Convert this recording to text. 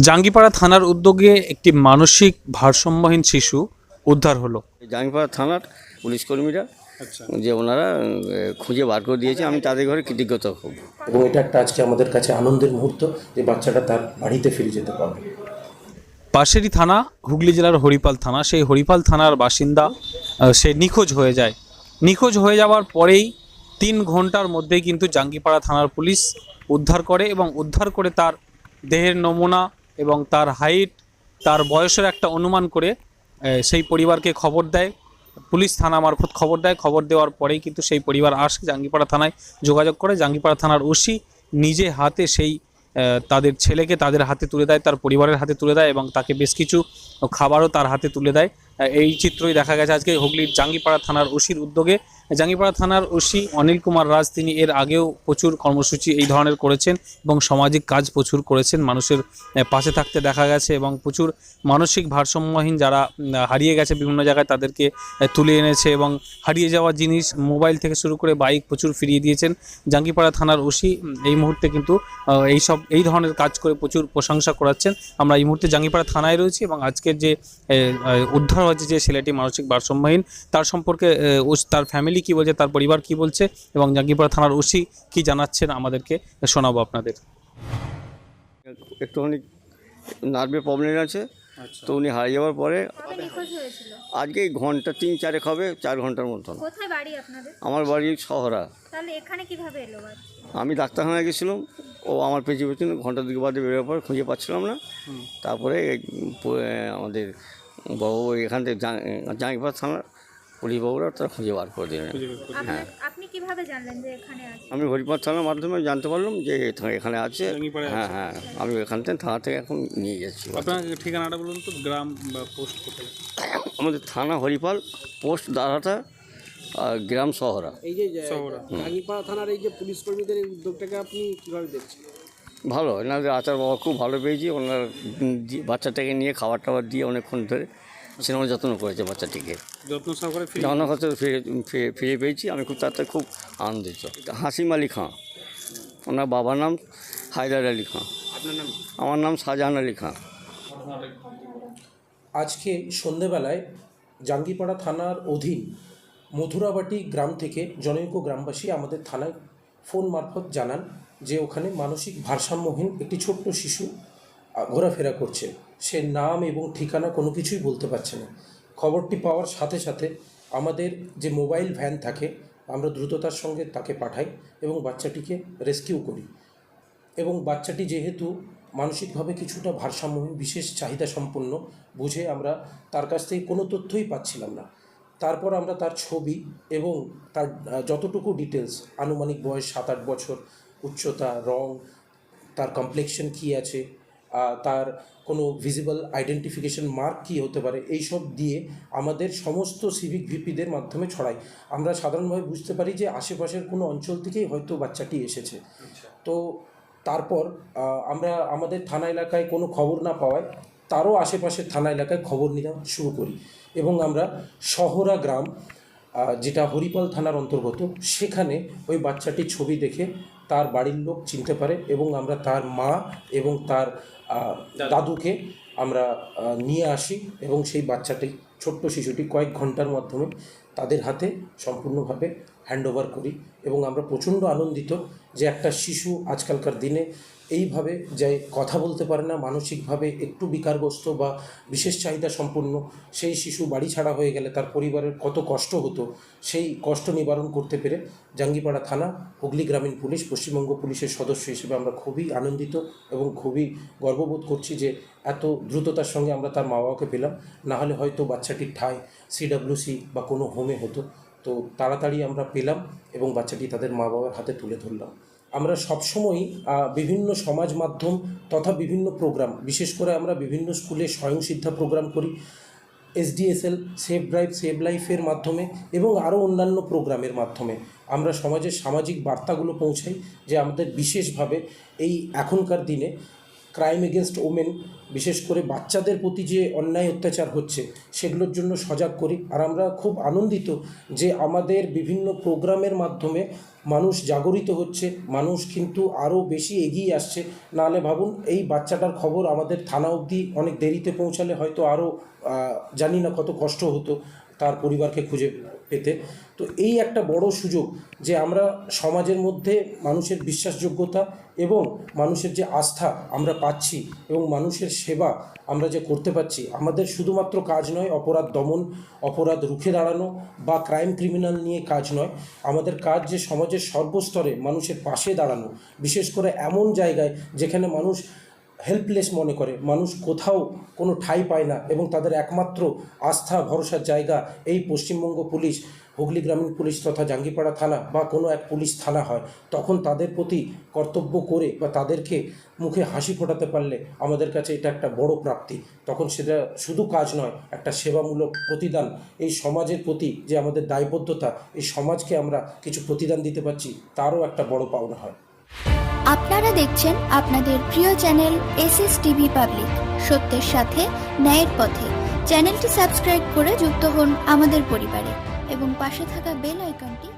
জাঙ্গিপাড়া থানার উদ্যোগে একটি মানসিক ভারসাম্যহীন শিশু উদ্ধার হলো। জাঙ্গিপাড়া থানার পুলিশ কর্মীরা আচ্ছা, যে ওনারা খুঁজে বার করে দিয়েছে, আমি তাদের ঘরে কৃতজ্ঞত হব। এবং এটা একটা আজকে আমাদের কাছে আনন্দের মুহূর্ত যে বাচ্চাটা তার বাড়িতে ফিরে যেতে পারবে। পাশেরই থানা হুগলি জেলার হরিপাল থানা, সেই হরিপাল থানার বাসিন্দা সে নিখোঁজ হয়ে যায়। নিখোঁজ হয়ে যাওয়ার পরেই 3 ঘন্টার মধ্যেই কিন্তু জাঙ্গিপাড়া থানার পুলিশ উদ্ধার করে এবং উদ্ধার করে তার দেহের নমুনা এবং তার হাইট, তার বয়সের একটা অনুমান করে সেই পরিবারকে খবর দেয়। পুলিশ থানা মারফত খবর দেয়। খবর দেওয়ার পরেই কিন্তু সেই পরিবার আসে, জাঙ্গিপাড়া থানায় যোগাযোগ করে। জাঙ্গিপাড়া থানার ওসি নিজে হাতে সেই তাদের ছেলেকে তাদের হাতে তুলে দেয়, তার পরিবারের হাতে তুলে দেয় এবং তাকে বেশ কিছু খাবারও তার হাতে তুলে দেয়। এই চিত্রই দেখা গেছে আজকে হুগলির জাঙ্গিপাড়া থানার ওসির উদ্যোগে। জাঙ্গিপাড়া থানার ওসি অনিল কুমার রাজ, তিনি এর আগেও প্রচুর কর্মসূচি এই ধরনের করেছেন এবং সামাজিক কাজ প্রচুর করেছেন। মানুষের পাশে থাকতে দেখা গেছে এবং প্রচুর মানসিক ভারসাম্যহীন যারা হারিয়ে গেছে বিভিন্ন জায়গায় তাদেরকে তুলে এনেছে এবং হারিয়ে যাওয়া জিনিস, মোবাইল থেকে শুরু করে বাইক প্রচুর ফিরিয়ে দিয়েছেন। জাঙ্গিপাড়া থানার ওসি এই মুহূর্তে কিন্তু এই ধরনের কাজ করে প্রচুর প্রশংসা করাচ্ছেন। আমরা এই মুহূর্তে জাঙ্গিপাড়া থানায় রয়েছি এবং আজকের যে উদ্ধার হয়েছে যে ছেলেটি মানসিক ভারসাম্যহীন, তার সম্পর্কে তার ফ্যামিলি কী বলছে, তার পরিবার কী বলছে এবং জাঙ্গিপাড়া থানার ওসি কী জানাচ্ছেন আমাদেরকে শোনাবো আপনাদের। একটুখানি নার্ভের প্রবলেম আছে, তো উনি হারিয়ে যাওয়ার পরে কবে নিখোঁজ হয়েছিল? আজকে ঘন্টা 3-4 হবে, 4 ঘন্টার মতন। কোথায় বাড়ি আপনাদের? আমার বাড়ি শহরা। তাহলে এখানে কিভাবে এলো বাচ্চা? আমি ডাক্তারখানায় গেছিলাম, ও আমার পেছনে ঘন্টা 2 বাদে বেরোবার পর খুঁজে পাচ্ছিলাম না। তারপরে আমাদের বাবু এখান থেকে জাঙ্গিপাড়া থানার পুলিশ বাবুরা তারা খুঁজে বার করে দিলেন। হ্যাঁ, আপনি কিভাবে জানলেন যে এখানে আছে? আমি হরিপাল থানার মাধ্যমে জানতে পারলাম যে এখানে আছে। হ্যাঁ হ্যাঁ, আমি এখান থেকে থানা থেকে এখন নিয়ে যাচ্ছি। আপনার ঠিকানাটা বলুন তো, গ্রাম বা পোস্ট কোথায়? আমাদের থানা হরিপাল, পোস্ট দারহাটা, আর গ্রাম শহরা। এই যে জাঙ্গিপাড়া থানার এই যে পুলিশ কর্মীদের এই উদ্যোগটাকে আপনি কীভাবে দেখছেন? ভালো, এনাদের আচার বাবা খুব ভালো পেয়েছি। ওনার বাচ্চাটাকে নিয়ে খাবার টাবার দিয়ে অনেকক্ষণ ধরে সিনেমা যত্ন করেছে বাচ্চাটিকে, যত্ন সহকারে যত্ন করতে ফিরে পেয়েছি। আমি খুব তাড়াতাড়ি খুব আনন্দিত। হাসিম আলী খাঁ, ওনার বাবার নাম হায়দার আলী খাঁ। আপনার নাম? আমার নাম শাহজাহান আলী খাঁ। আজকে সন্ধেবেলায় জাঙ্গিপাড়া থানার অধীন মধুরাবাটি গ্রাম থেকে জনৈক গ্রামবাসী আমাদের থানায় ফোন মারফত জানান যে ওখানে মানসিক ভারসাম্যহীন একটি ছোট্ট শিশু ঘোরাফেরা করছে। সে নাম এবং ঠিকানা কোনো কিছুই বলতে পারছে না। খবরটি পাওয়ার সাথে সাথে আমাদের যে মোবাইল ভ্যান থাকে আমরা দ্রুততার সঙ্গে তাকে পাঠাই এবং বাচ্চাটিকে রেস্কিউ করি। এবং বাচ্চাটি যেহেতু মানসিকভাবে কিছুটা ভারসাম্যহীন, বিশেষ চাহিদা সম্পন্ন, বুঝে আমরা তার কাছ থেকে কোনো তথ্যই পাচ্ছিলাম না। তারপর আমরা তার ছবি এবং তার যতটুকু ডিটেলস, আনুমানিক বয়স 7-8 বছর, উচ্চতা, রং, তার কমপ্লেকশন কী আছে, তার কোনো ভিজিবল আইডেন্টিফিকেশন মার্ক কী হতে পারে, এইসব দিয়ে আমাদের সমস্ত সিভিক ভিপিদের মাধ্যমে ছড়াই। আমরা সাধারণভাবে বুঝতে পারি যে আশেপাশের কোনো অঞ্চল থেকেই হয়তো বাচ্চাটি এসেছে। তো তারপর আমরা আমাদের থানা এলাকায় কোনো খবর না পাওয়ায় তারও আশেপাশের থানা এলাকায় খবর নেওয়া শুরু করি এবং আমরা শহরা গ্রাম, যেটা হরিপাল থানার অন্তর্গত, সেখানে ওই বাচ্চাটির ছবি দেখে তার বাড়ির লোক চিনতে পারে এবং আমরা তার মা এবং তার দাদুকে আমরা নিয়ে আসি এবং সেই বাচ্চাটি, ছোট্ট শিশুটি কয়েক ঘন্টার মাধ্যমে তাদের হাতে সম্পূর্ণভাবে হ্যান্ডওভার করি। এবং আমরা প্রচণ্ড আনন্দিত যে একটা শিশু আজকালকার দিনে এইভাবে যে কথা বলতে পারে না, মানসিকভাবে একটু বিকারগ্রস্ত বা বিশেষ চাহিদা সম্পন্ন, সেই শিশু বাড়ি ছাড়া হয়ে গেলে তার পরিবারের কত কষ্ট হতো, সেই কষ্ট নিবারণ করতে পেরে জাঙ্গিপাড়া থানা, হুগলি গ্রামীণ পুলিশ, পশ্চিমবঙ্গ পুলিশের সদস্য হিসেবে আমরা খুবই আনন্দিত এবং খুবই গর্ববোধ করছি যে এত দ্রুততার সঙ্গে আমরা তার মা বাবাকে পেলাম। নাহলে হয়তো বাচ্চাটির ঠাঁই সিডব্লিউসি বা কোনো হোমে হতো। তো তাড়াতাড়ি আমরা পেলাম এবং বাচ্চাটি তাদের মা বাবার হাতে তুলে ধরলাম। আমরা সবসময়ই বিভিন্ন সমাজ মাধ্যম তথা বিভিন্ন প্রোগ্রাম, বিশেষ করে আমরা বিভিন্ন স্কুলে স্বয়ংসিদ্ধা প্রোগ্রাম করি, SDSL, সেভ ড্রাইভ সেভ লাইফের মাধ্যমে এবং আরও অন্যান্য প্রোগ্রামের মাধ্যমে আমরা সমাজের সামাজিক বার্তাগুলো পৌঁছাই যে আমাদের বিশেষভাবে এই এখনকার দিনে ক্রাইম এগেনস্ট ওমেন, বিশেষ করে বাচ্চাদের প্রতি যে অন্যায় অত্যাচার হচ্ছে সেগুলোর জন্য সজাগ করি। আর আমরা খুব আনন্দিত যে আমাদের বিভিন্ন প্রোগ্রামের মাধ্যমে মানুষ জাগরিত হচ্ছে, মানুষ কিন্তু আরও বেশি এগিয়ে আসছে। নাহলে ভাবুন, এই বাচ্চাটার খবর আমাদের থানা অবধি অনেক দেরিতে পৌঁছালে হয়তো আরও জানি না কত কষ্ট হতো তার পরিবারকে খুঁজে পেতে। তো এই একটা বড় সুযোগ যে আমরা সমাজের মধ্যে মানুষের বিশ্বাসযোগ্যতা এবং মানুষের যে আস্থা আমরা পাচ্ছি এবং মানুষের সেবা আমরা যে করতে পারছি। আমাদের শুধুমাত্র কাজ নয় অপরাধ দমন, অপরাধ রুখে দাঁড়ানো বা ক্রাইম ক্রিমিনাল নিয়ে কাজ নয়, আমাদের কাজ যে সমাজের সর্বস্তরে মানুষের পাশে দাঁড়ানো, বিশেষ করে এমন জায়গায় যেখানে মানুষ হেল্পলেস মনে করে, মানুষ কোথাও কোনো ঠাঁই পায় না এবং তাদের একমাত্র আস্থা ভরসার জায়গা এই পশ্চিমবঙ্গ পুলিশ, হুগলি গ্রামীণ পুলিশ তথা জাঙ্গিপাড়া থানা বা কোনো এক পুলিশ থানা হয়। তখন তাদের প্রতি কর্তব্য করে বা তাদেরকে মুখে হাসি ফোটাতে পারলে আমাদের কাছে এটা একটা বড় প্রাপ্তি। তখন সেটা শুধু কাজ নয়, একটা সেবামূলক প্রতিদান। এই সমাজের প্রতি যে আমাদের দায়বদ্ধতা, এই সমাজকে আমরা কিছু প্রতিদান দিতে পারছি, তারও একটা বড় পাওনা হয়। আপনারা দেখছেন আপনাদের প্রিয় চ্যানেল এসএস টিভি পাবলিক, সত্যের সাথে ন্যায়ের পথে। চ্যানেলটি সাবস্ক্রাইব করে যুক্ত হন আমাদের পরিবারে এবং পাশে থাকা বেল আইকনটি